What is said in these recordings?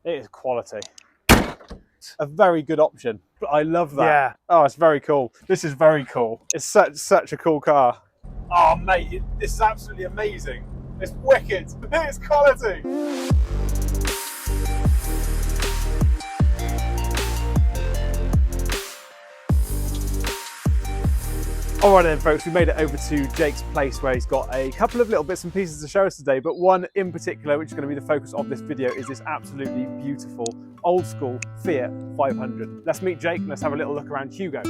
It is quality. A very good option. I love that. Yeah. Oh, it's very cool. This is very cool. It's such a cool car. Oh, mate, this is absolutely amazing. It's wicked. It's quality. Alright then folks, we made it over to Jake's place where he's got a couple of little bits and pieces to show us today, but one in particular, which is going to be the focus of this video, is this absolutely beautiful old school Fiat 500. Let's meet Jake and let's have a little look around Hugo.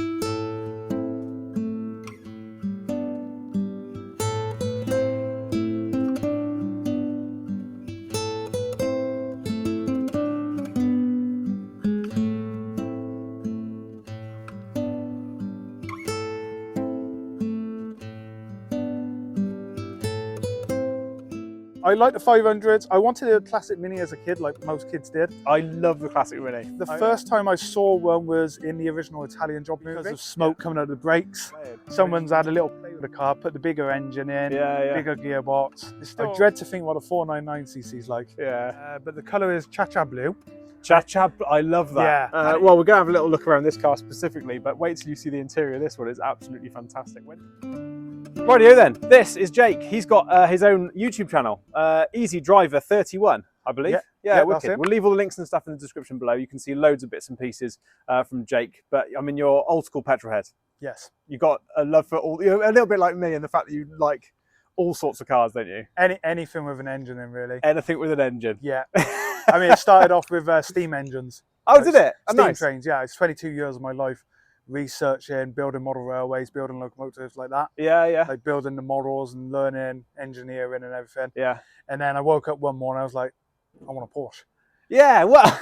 I like the 500s. I wanted a classic Mini as a kid, like most kids did. I love the classic Mini. The first time I saw one was in the original Italian Job movie. Because of smoke coming out of the brakes. Someone's had a little play with the car, put the bigger engine in, bigger gearbox. I dread to think what a 499cc is like. Yeah. But the colour is Cha-Cha blue. Cha-Cha, I love that. Yeah. Well, we're going to have a little look around this car specifically, but wait till you see the interior of this one. It's absolutely fantastic. Rightio then, this is Jake. He's got his own YouTube channel, Easy Driver 31, I believe. Yeah, wicked. We'll leave all the links and stuff in the description below. You can see loads of bits and pieces from Jake. But I mean, you're old school petrol head. Yes. You've got a love for all, a little bit like me, and the fact that you like all sorts of cars, don't you? Anything with an engine in, really. Anything with an engine. Yeah. I mean, it started off with steam engines. Oh, did it? Steam trains, yeah. It's 22 years of my life researching, building model railways, building locomotives like that. Yeah. Like building the models and learning engineering and everything. Yeah. And then I woke up one morning, I was like, I want a Porsche. Yeah, well.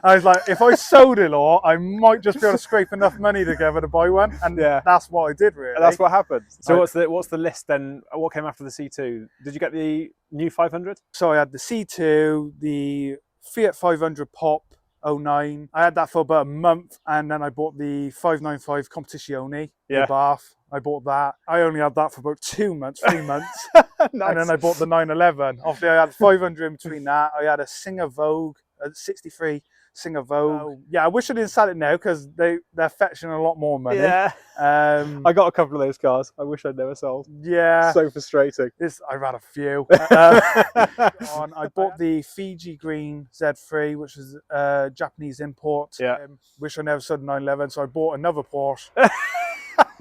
I was like, if I sold it all, I might just be able to scrape enough money together to buy one. And that's what I did, really. And that's what happened. So what's the list then? What came after the C2? Did you get the new 500? So I had the C2, the Fiat 500 Pop 09. I had that for about a month, and then I bought the 595 Competizione, the Bath. I bought that. I only had that for about 2 months, 3 months. Nice. And then I bought the 911. Obviously, I had 500 in between that. I had a Singer Vogue, a 63 Singer Vogue. Yeah, I wish I didn't sell it now because they're fetching a lot more money. Yeah. I got a couple of those cars. I wish I'd never sold. Yeah. So frustrating. I've had a few. I bought the Fiji Green Z3, which is a Japanese import. Yeah. Wish I never sold the 911, so I bought another Porsche.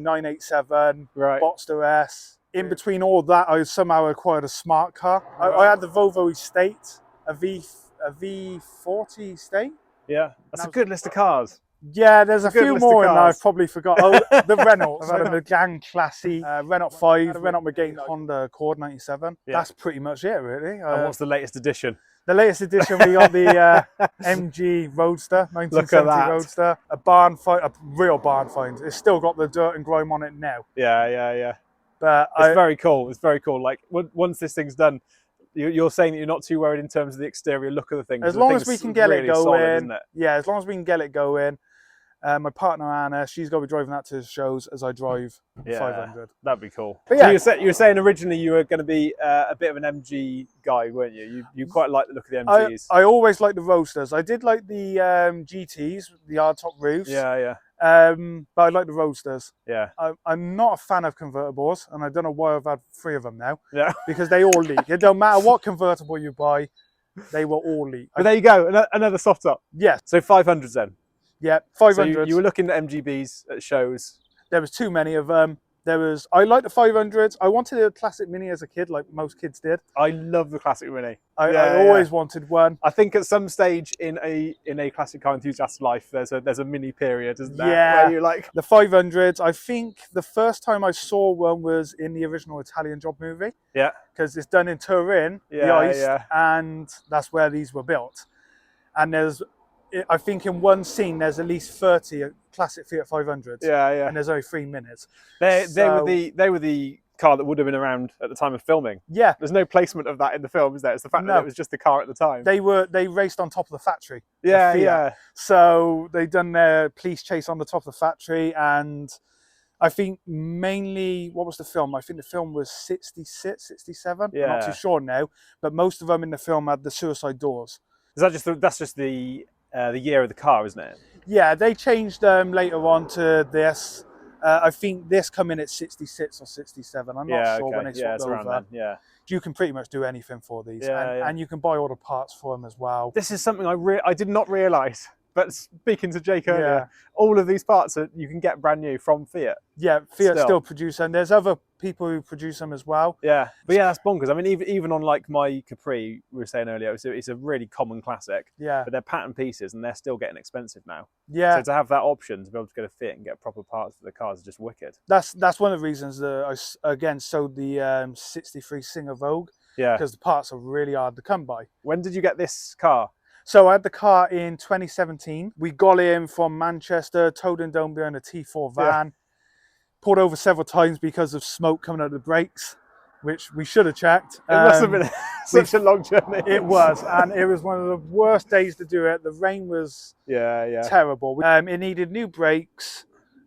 987, Boxster S. In between all that, I somehow acquired a smart car. I had the Volvo Estate, a V40 Estate. Yeah, that's a good list of cars. Yeah, there's a few more in there I've probably forgot. Oh, the Renault. I've had a Megane Classy, Renault 5, a Renault Megane Honda Accord 97. Yeah. That's pretty much it, really. And what's the latest edition? The latest edition, we got the MG Roadster, 1970 Roadster. A real barn find. It's still got the dirt and grime on it now. Yeah. But it's very cool. It's very cool. Like, once this thing's done, you're saying that you're not too worried in terms of the exterior look of the thing. As long as we can get it going. Yeah, as long as we can get it going. My partner Anna, she's got to be driving that to the shows as I drive 500. That'd be cool. But yeah. So you were saying originally you were going to be a bit of an MG guy, weren't you? You quite like the look of the MGs. I always liked the Roadsters. I did like the GTs, the hardtop roofs. Yeah. But I like the Roadsters. Yeah. I'm not a fan of convertibles, and I don't know why I've had 3 of them now. Yeah. Because they all leak. It don't matter what convertible you buy, they will all leak. But there you go, another soft top. Yeah. So 500s then. Yeah, 500s. So you were looking at MGBs at shows. There was too many of them. I like the 500s. I wanted a classic Mini as a kid, like most kids did. I love the classic Mini. I always wanted one. I think at some stage in a classic car enthusiast's life, there's a mini period, isn't there? Yeah. Where you like the 500s. I think the first time I saw one was in the original Italian Job movie. Yeah. Because it's done in Turin, the ice, and that's where these were built. And I think in one scene there's at least 30 classic Fiat 500s. Yeah. And there's only 3 minutes. They were the car that would have been around at the time of filming. Yeah. There's no placement of that in the film, is there? It's the fact that it was just the car at the time. They raced on top of the factory. Yeah. So they done their police chase on the top of the factory, and I think mainly, what was the film? I think the film was 66, 67. Yeah. I'm not too sure now, but most of them in the film had the suicide doors. Is that that's just the year of the car, isn't it? Yeah, they changed later on to this. I think this come in at 66 or 67. I'm not sure when they swapped it's around over. then. Yeah. You can pretty much do anything for these, Yeah, and you can buy all the parts for them as well. This is something I did not realise. But speaking to Jaike earlier, Yeah. all of these parts you can get brand new from Fiat. Yeah, Fiat still produce them. There's other people who produce them as well. Yeah, but yeah, that's bonkers. I mean, even on like my Capri, we were saying earlier, it's a really common classic. Yeah. But they're pattern pieces and they're still getting expensive now. Yeah. So to have that option to be able to go to Fiat and get proper parts for the cars is just wicked. That's one of the reasons that I again sold the 63 Singer Vogue. Yeah. Because the parts are really hard to come by. When did you get this car? So I had the car in 2017. We got in from Manchester, towed in down behind a T4 van. Yeah. Pulled over several times because of smoke coming out of the brakes, which we should have checked. It must have been such a long journey. It was, and it was one of the worst days to do it. The rain was terrible. It needed new brakes,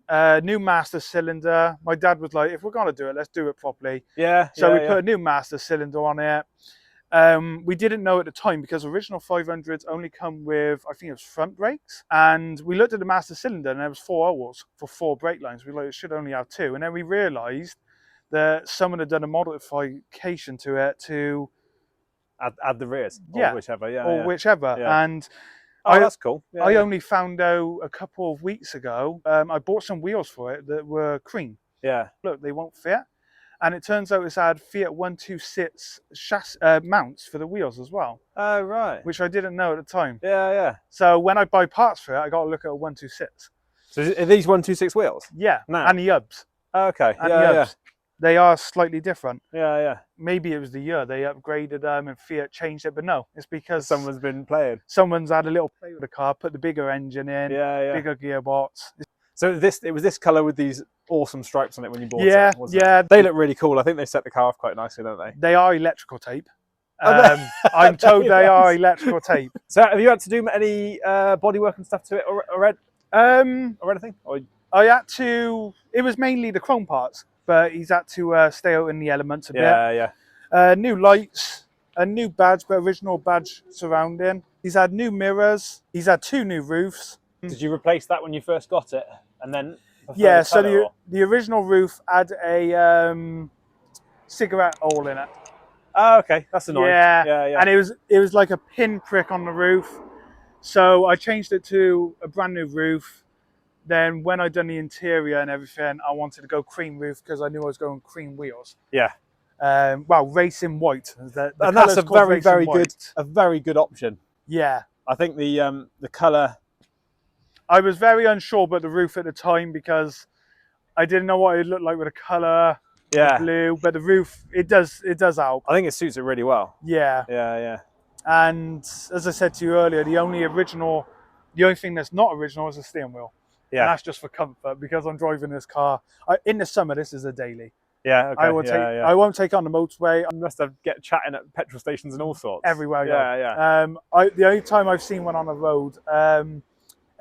new master cylinder. My dad was like, if we're going to do it, let's do it properly. Yeah. So we put a new master cylinder on it. We didn't know at the time because original 500s only come with, I think it was front brakes. And we looked at the master cylinder and there was 4 holes for 4 brake lines. We were like, it should only have 2. And then we realised that someone had done a modification to it to add the rears. Or whichever, whichever. Yeah. And that's cool. Yeah, I only found out a couple of weeks ago, I bought some wheels for it that were cream. Yeah. Look, they won't fit. And it turns out it's had Fiat 126 chassis mounts for the wheels as well. Oh, right. Which I didn't know at the time. Yeah. So when I buy parts for it, I got to look at a 126. So are these 126 wheels? Yeah. Now? And the hubs. Oh, okay. And the hubs. They are slightly different. Yeah. Maybe it was the year they upgraded them and Fiat changed it, but no, it's because someone's been playing. Someone's had a little play with the car, put the bigger engine in, bigger gearbox. So it was this colour with these awesome stripes on it when you bought it, wasn't it? They look really cool. I think they set the car off quite nicely, don't they? They are electrical tape. I'm told they are electrical tape. So have you had to do any bodywork and stuff to it or anything? I had to. It was mainly the chrome parts, but he's had to stay out in the elements a bit. Yeah. New lights, a new badge, but original badge surrounding. He's had new mirrors. He's had 2 new roofs. Did you replace that when you first got it, and then? Yeah. So the original roof had a cigarette hole in it. Oh, okay, that's annoying. Yeah. And it was like a pin prick on the roof. So I changed it to a brand new roof. Then when I'd done the interior and everything, I wanted to go cream roof because I knew I was going cream wheels. Yeah. Well, racing white. And that's a very good option. Yeah. I think the colour. I was very unsure about the roof at the time because I didn't know what it looked like with the colour. Yeah. Blue, but the roof it does help. I think it suits it really well. Yeah. Yeah. And as I said to you earlier, the only thing that's not original is the steering wheel. Yeah. And that's just for comfort because I'm driving this car. In the summer, this is a daily. Yeah, okay. I won't take on the motorway. You must have get chatting at petrol stations and all sorts. Everywhere. Yeah. The only time I've seen one on the road,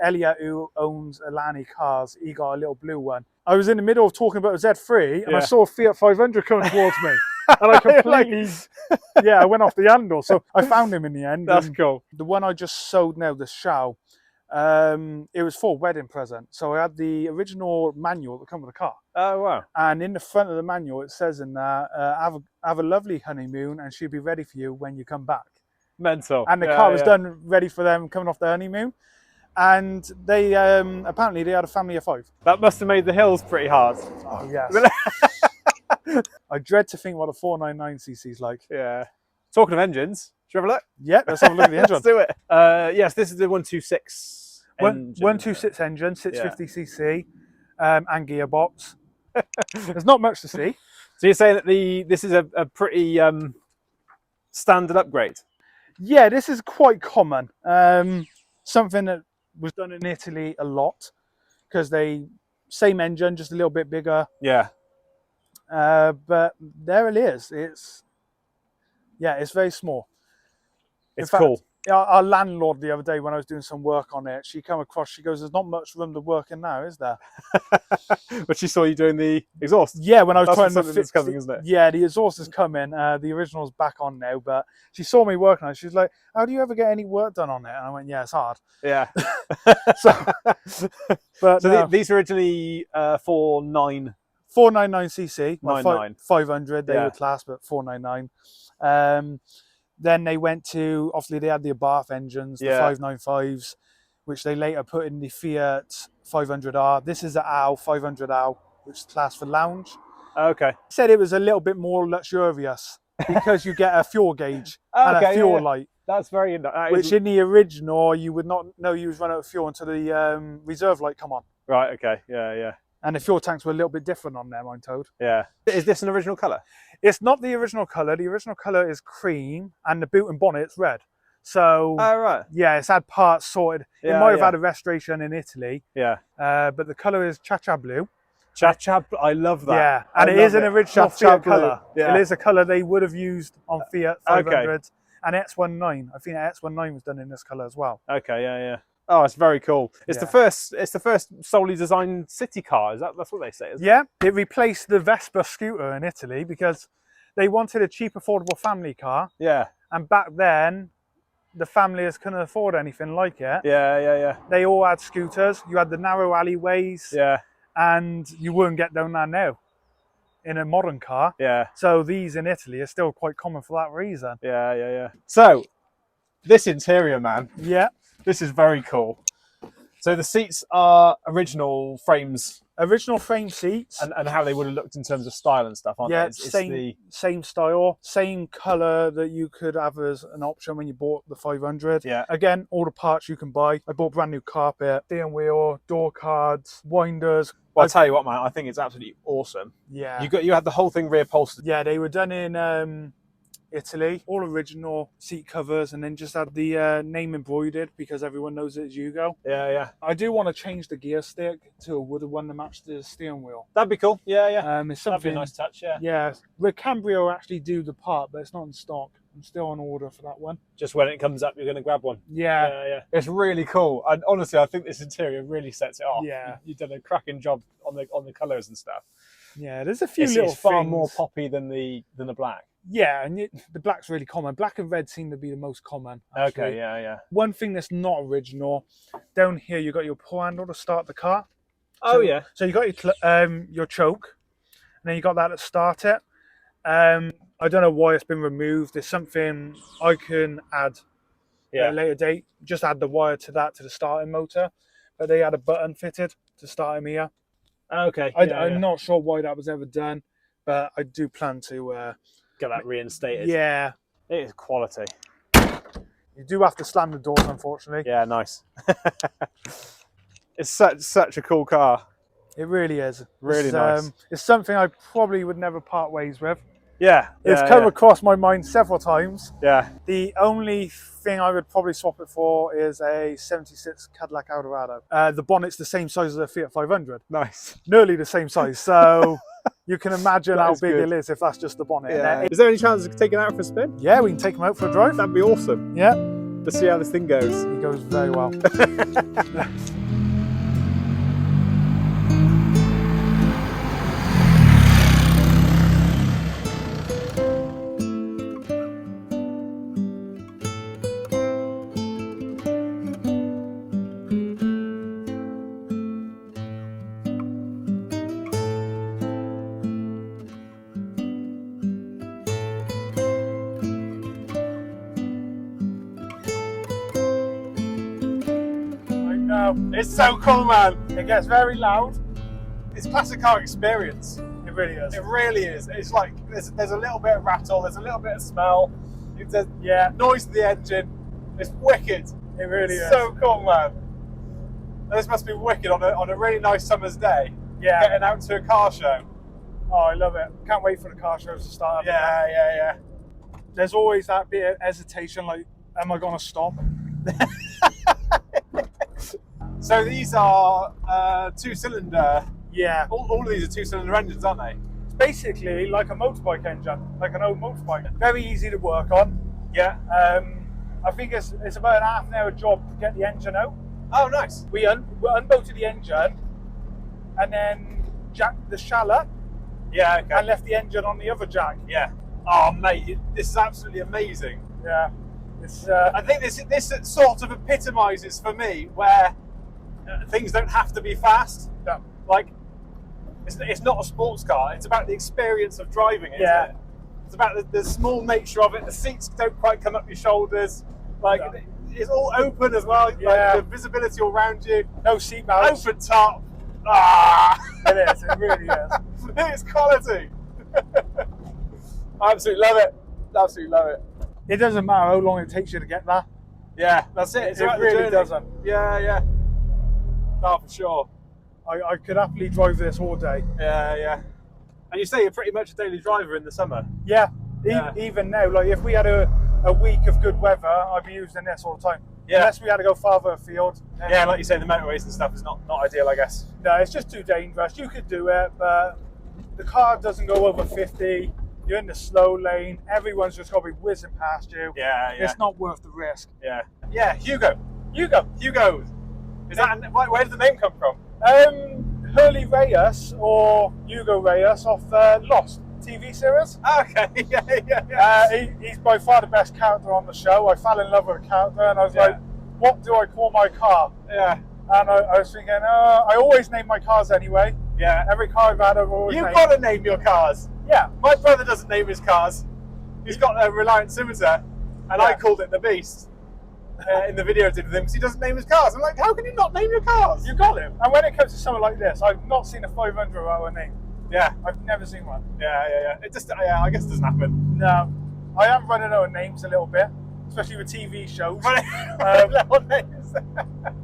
Elliot, who owns Alani Cars, he got a little blue one. I was in the middle of talking about a Z3 and I saw a Fiat 500 coming towards me. And I completely, I went off the handle. So I found him in the end. That's cool. The one I just sold now, the Shao, it was for a wedding present. So I had the original manual that come with the car. Oh, wow. And in the front of the manual, it says in there, have a lovely honeymoon and she'll be ready for you when you come back. Mental. And the car was done ready for them coming off the honeymoon. And they apparently they had a family of 5. That must have made the hills pretty hard. Oh yes. I dread to think what a 499cc is like. Yeah. Talking of engines, should we have a look? Yeah, let's have a look at the engine. Let's do it. Yes, this is the 126 engine. 126 engine, 650cc, and gearbox. There's not much to see. So you're saying that this is a pretty standard upgrade? Yeah, this is quite common. Something that was done in Italy a lot because same engine, just a little bit bigger. Yeah. But there it is. It's very small. It's cool. Our landlord the other day when I was doing some work on it, she come across, she goes, there's not much room to work in now, is there? But she saw you doing the exhaust. Yeah, when I was That's trying to something fix that's coming, isn't it? Yeah, the exhaust is coming. The original's back on now, but she saw me working on it. She's like, how do you ever get any work done on it? And I went, yeah, it's hard. Yeah. But so no. these are originally 499 499cc, my 99. 500 they Yeah. were classed, but 499. Then they went to, obviously they had the Abarth engines, the 595s, which they later put in the Fiat 500R. This is the AL 500R, which is classed for lounge. Okay. Said it was a little bit more luxurious because you get a fuel gauge and a fuel light. That's very Which in the original you would not know you was running out of fuel until the reserve light come on. Right. Okay. Yeah. And the fuel tanks were a little bit different on them, I'm told. Yeah. Is this an original colour? It's not the original colour. The original colour is cream, and the boot and bonnet's red. So, right. Yeah, it's had parts sorted. Yeah, it might have had a restoration in Italy. Yeah. But the colour is cha-cha blue. Cha-cha, I love that. Yeah, and it is an original Fiat colour. Yeah. It is a colour they would have used on Fiat 500 and X19. I think X19 was done in this colour as well. Okay, yeah. Oh, it's very cool. It's the first solely designed city car. That's what they say, isn't it? It replaced the Vespa scooter in Italy because they wanted a cheap, affordable family car. Yeah. And back then, the families couldn't afford anything like it. Yeah. They all had scooters. You had the narrow alleyways. Yeah. And you wouldn't get down there now in a modern car. Yeah. So these in Italy are still quite common for that reason. Yeah. So, this interior, man. Yeah. This is very cool. So the seats are original frames. Original frame seats. And how they would have looked in terms of style and stuff, aren't they? Same style, same colour that you could have as an option when you bought the 500. Yeah. Again, all the parts you can buy. I bought brand new carpet, steering wheel, door cards, winders. Well, I'll tell you what, man, I think it's absolutely awesome. Yeah. You had the whole thing reupholstered. Yeah, they were done in Italy, all original seat covers, and then just had the name embroidered because everyone knows it's Hugo. Yeah. I do want to change the gear stick to a wooden one to match the steering wheel. That'd be cool. Yeah. It's something, that'd be a nice touch. Yeah. Yeah, Cambrio actually do the part, but it's not in stock. I'm still on order for that one. Just when it comes up, you're going to grab one. Yeah. It's really cool. And honestly, I think this interior really sets it off. Yeah. You've done a cracking job on the colours and stuff. Yeah, there's a few little It's far things. more poppy than the black. Yeah, and the black's really common. Black and red seem to be the most common. Actually. Okay, yeah. One thing that's not original, down here you got your pull handle to start the car. Oh, yeah. So you got your choke, and then you got that to start it. I don't know why it's been removed. There's something I can add at a later date. Just add the wire to the starting motor, but they had a button fitted to start him here. Okay. I'm not sure why that was ever done, but I do plan to get that reinstated. Yeah. It is quality. You do have to slam the doors, unfortunately. Yeah, nice. It's such a cool car. It really is. Really nice. It's something I probably would never part ways with. Yeah. It's come across my mind several times. Yeah. The only thing I would probably swap it for is a 76 Cadillac Eldorado. The bonnet's the same size as a Fiat 500. Nice. Nearly the same size. So you can imagine how big good. it is if that's just the bonnet. Yeah. Is there any chance of taking it out for a spin? Yeah, we can take him out for a drive. That'd be awesome. Yeah. Let's see how this thing goes. He goes very well. It's so cool, man. It gets very loud. It's classic car experience. It really is. It really is. It's like there's a little bit of rattle, there's a little bit of smell. There's noise to the engine. It's wicked. It really is. So cool, man. And this must be wicked on a really nice summer's day. Yeah. Getting out to a car show. Oh, I love it. Can't wait for the car shows to start. Yeah. There's always that bit of hesitation, like, am I going to stop? So these are two-cylinder. Yeah. All of these are two-cylinder engines, aren't they? It's basically like a motorbike engine, like an old motorbike. Very easy to work on. Yeah. I think it's about an half an hour job to get the engine out. Oh, nice. We unbolted the engine and then jacked the shallop. Yeah, okay. And left the engine on the other jack. Yeah. Oh, mate, this is absolutely amazing. Yeah. It's, I think this sort of epitomises for me where things don't have to be fast. No. Like, it's not a sports car. It's about the experience of driving it. Yeah. Isn't it? It's about the small nature of it. The seats don't quite come up your shoulders. Like, No. it's all open as well. Yeah. Like, the visibility all around you. No seat belts. Open top. Ah! It is. It really is. It's quality. I absolutely love it. Absolutely love it. It doesn't matter how long it takes you to get there. Yeah, that's it. It's It about the really journey. doesn't. Yeah, yeah. Oh, for sure. I could happily drive this all day. Yeah, yeah. And you say you're pretty much a daily driver in the summer. Yeah. Yeah. Even now, like if we had a week of good weather, I'd be using this all the time. Yeah. Unless we had to go farther afield. Yeah, like you say, the motorways and stuff is not ideal, I guess. No, it's just too dangerous. You could do it, but the car doesn't go over 50. You're in the slow lane. Everyone's just got to be whizzing past you. Yeah, yeah. It's not worth the risk. Yeah. Yeah, Hugo. Hugo. Hugo. Is that where did the name come from? Hurley Reyes or Hugo Reyes off Lost TV series. Okay, yeah. He's by far the best character on the show. I fell in love with the character and I was like, what do I call my car? Yeah. And I was thinking, I always name my cars anyway. Yeah. Every car I've had, I've always You've named. got to name your cars. Yeah. My brother doesn't name his cars. He's got a Reliant Scimitar, and I called it the Beast in the video I did with him because he doesn't name his cars. I'm like, how can you not name your cars? You got him. And when it comes to something like this, I've not seen a 500 without a name. Yeah. I've never seen one. Yeah. It just, I guess it doesn't happen. No. I am running out of names a little bit, especially with TV shows. Little names.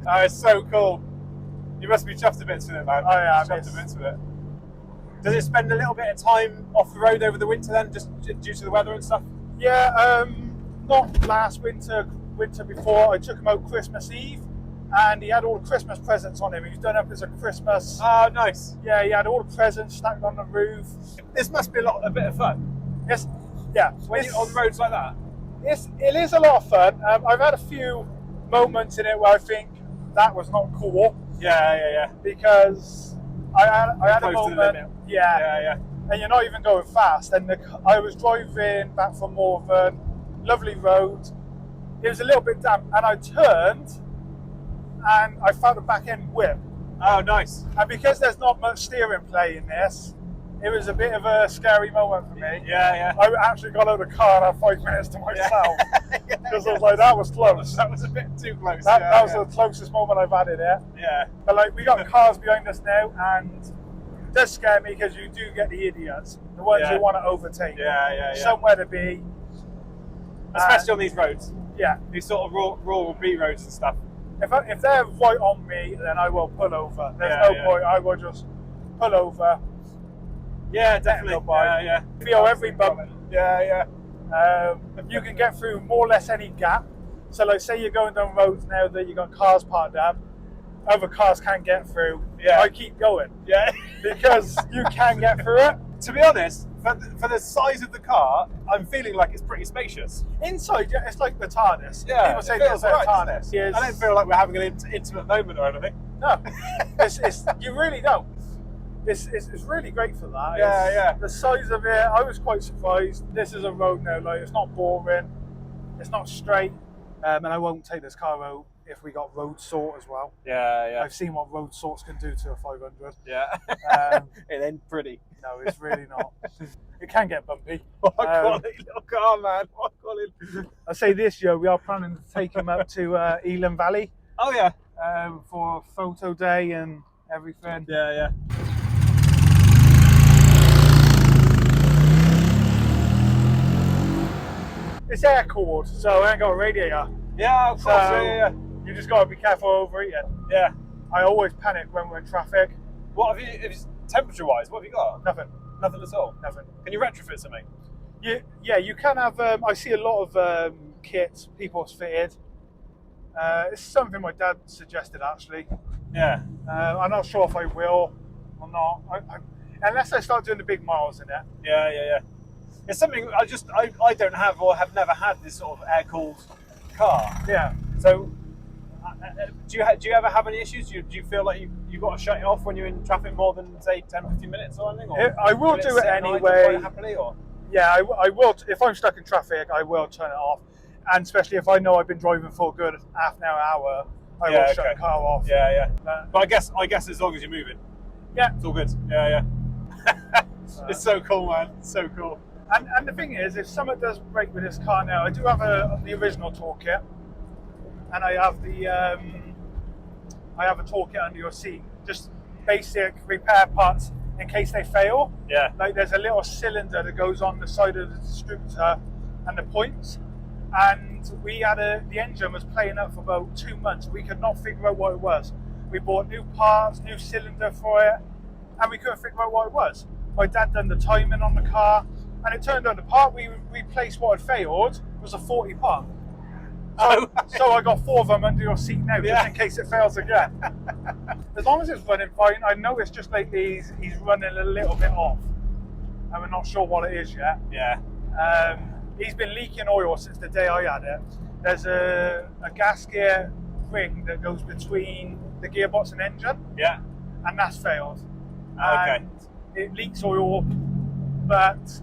Oh, it's so cool. You must be chuffed to bits with it, man. I am. Chuffed to bits with it. Does it spend a little bit of time off the road over the winter then, just due to the weather and stuff? Yeah, not last winter before. I took him out Christmas Eve and he had all the Christmas presents on him. He was done up as a Christmas. Oh, nice. Yeah, he had all the presents stacked on the roof. This must be a bit of fun. Yes, yeah. When you're on roads like that? It is a lot of fun. I've had a few moments in it where I think that was not cool. Yeah. Because I had a Close to the moment. limit. Yeah. And you're not even going fast. And I was driving back from Morven, lovely road. It was a little bit damp, and I turned, and I felt the back end whip. Oh, nice. And because there's not much steering play in this, it was a bit of a scary moment for me. Yeah. I actually got out of the car and had 5 minutes to myself. Because I was like, that was close. That was a bit too close. That was the closest moment I've had in it. Yeah. But like, we got cars behind us now, and it does scare me because you do get the idiots, the ones who want to overtake. Yeah. Somewhere to be. Especially on these roads. Yeah. These sort of rural B roads and stuff. If they're right on me, then I will pull over. There's no point. I will just pull over. Yeah, definitely. Yeah. Feel every bump. Yeah. You can get through more or less any gap. So, like, say you're going down roads now that you got cars parked up, other cars can't get through. Yeah. I keep going. Yeah. Because you can get through it. To be honest, for the size of the car, I'm feeling like it's pretty spacious. Inside, it's like the TARDIS. Yeah, People say it feels it's like right, TARDIS. doesn't it? I don't feel like we're having an intimate moment or anything. No, you really don't. It's really great for that. Yeah. The size of it, I was quite surprised. This is a road now, like it's not boring, it's not straight, and I won't take this car out if we got road sort as well. Yeah. I've seen what road sorts can do to a 500. Yeah. It ain't pretty. No, it's really not. It can get bumpy. What a quality little car, man. What a quality. I say this year we are planning to take him up to Elam Valley. Oh yeah. For photo day and everything. Yeah. It's air cooled, so I ain't got a radiator. Yeah, of course. So Yeah. you just got to be careful overeating. Yeah. I always panic when we're in traffic. What have you, if it's temperature-wise, what have you got? Nothing. Nothing at all? Nothing. Can you retrofit something? Yeah, you can have. I see a lot of kits people's fitted. It's something my dad suggested actually. Yeah. I'm not sure if I will or not. Unless I start doing the big miles in it. Yeah. It's something I don't have or have never had this sort of air-cooled car. Yeah. So, do you ever have any issues? Do you feel like you got to shut it off when you're in traffic more than say 10-15 minutes or anything? Or I will do it anyway. Happily, or? Yeah, I will. If I'm stuck in traffic, I will turn it off, and especially if I know I've been driving for a good half an hour, I will shut the car off. Yeah, yeah. But I guess as long as you're moving, yeah, it's all good. Yeah, yeah. It's so cool, man. It's so cool. And the thing is, if something does break with this car now, I do have the original toolkit, and I have a toolkit under your seat, just basic repair parts in case they fail. Yeah. Like there's a little cylinder that goes on the side of the distributor and the points, and the engine was playing up for about 2 months. We could not figure out what it was. We bought new parts, new cylinder for it, and we couldn't figure out what it was. My dad done the timing on the car, and it turned out the part we replaced what had failed was a 40 part. So I got 4 of them under your seat now, just in case it fails again. As long as it's running fine, I know it's just like he's running a little bit off, and we're not sure what it is yet. Yeah. He's been leaking oil since the day I had it. There's a gasket ring that goes between the gearbox and engine. Yeah. And that's failed. Okay. And it leaks oil, but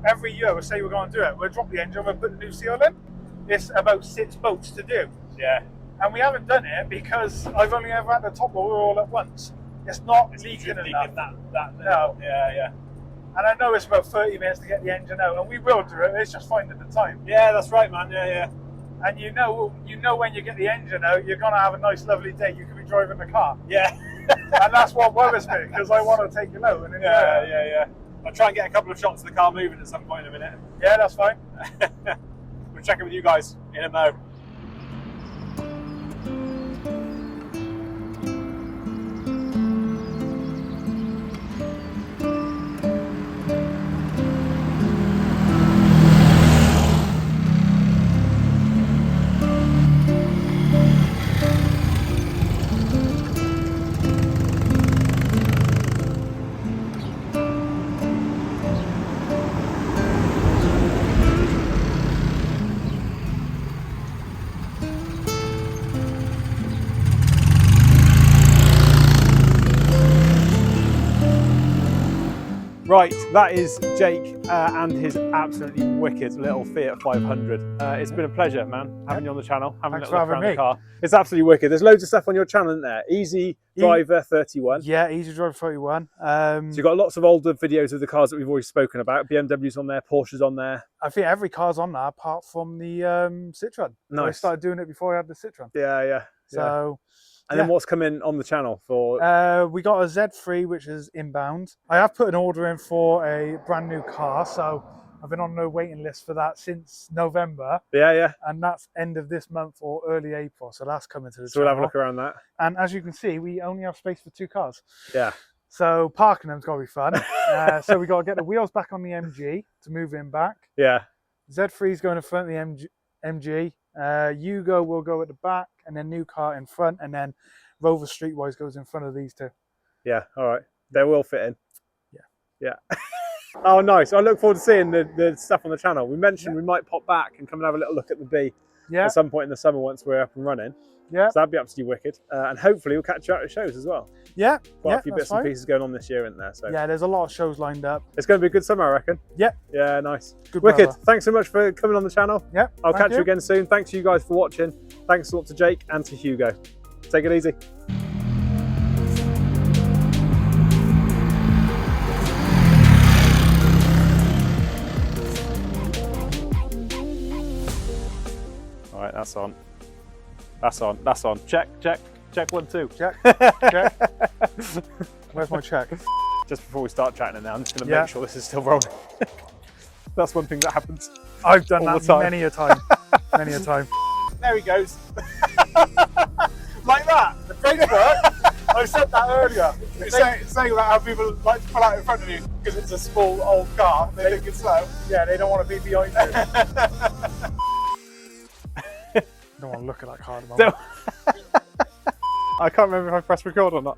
every year we say we're going to do it. We'll drop the engine, we'll put the new seal in. It's about 6 boats to do. Yeah. And we haven't done it because I've only ever had the top oil all at once. It's not leaking enough. No. Yeah, yeah. And I know it's about 30 minutes to get the engine out, and we will do it. It's just finding the time. Yeah, that's right, man. Yeah, yeah. And you know when you get the engine out, you're gonna have a nice, lovely day. You can be driving the car. Yeah. And that's what worries me, because I want to take it out. And yeah. I'll try and get a couple of shots of the car moving at some point in a minute. Yeah, that's fine. We'll check in with you guys in a mo. Right, that is Jake and his absolutely wicked little Fiat 500. It's been a pleasure, man, having you on the channel, having Thanks a little look for around having the car. It's absolutely wicked. There's loads of stuff on your channel, isn't there? Easy Driver 31. Yeah, Easy Driver 31. So you've got lots of older videos of the cars that we've already spoken about. BMW's on there, Porsche's on there. I think every car's on there apart from the Citroen. Nice. I started doing it before I had the Citroen. Yeah. So. And then what's coming on the channel for? We got a Z3, which is inbound. I have put an order in for a brand new car, so I've been on the waiting list for that since November. Yeah. And that's end of this month or early April, so that's coming to the So we'll have a look around that. And as you can see, we only have space for 2 cars. Yeah. So parking them's got to be fun. So we got to get the wheels back on the MG to move in back. Yeah. Z3 is going in front of the MG. Hugo will go at the back, and then new car in front, and then Rover Streetwise goes in front of these 2. Yeah, all right. They will fit in. Yeah. Oh, nice. I look forward to seeing the stuff on the channel. We mentioned we might pop back and come and have a little look at the B at some point in the summer once we're up and running. Yeah. So that'd be absolutely wicked. And hopefully we'll catch you out at shows as well. Yeah. Quite a few bits and pieces going on this year, isn't there? So yeah, there's a lot of shows lined up. It's going to be a good summer, I reckon. Yeah. Yeah, nice. Good wicked. brother. Thanks so much for coming on the channel. Yeah. I'll catch you again soon. Thanks to you guys for watching. Thanks a lot to Jake and to Hugo. Take it easy. All right, that's on. That's on. That's on. Check. 1, 2. Check. Where's my check? Just before we start chatting now, I'm just going to make sure this is still rolling. That's one thing that happens. I've done all that the time. many a time. Many a time. There he goes. Like that. The Facebook. I said that earlier. You're saying about how people like to pull out in front of you because it's a small old car. They think it's slow. Yeah, they don't want to be behind you. Don't want to look at that car at the moment. I can't remember if I pressed record or not.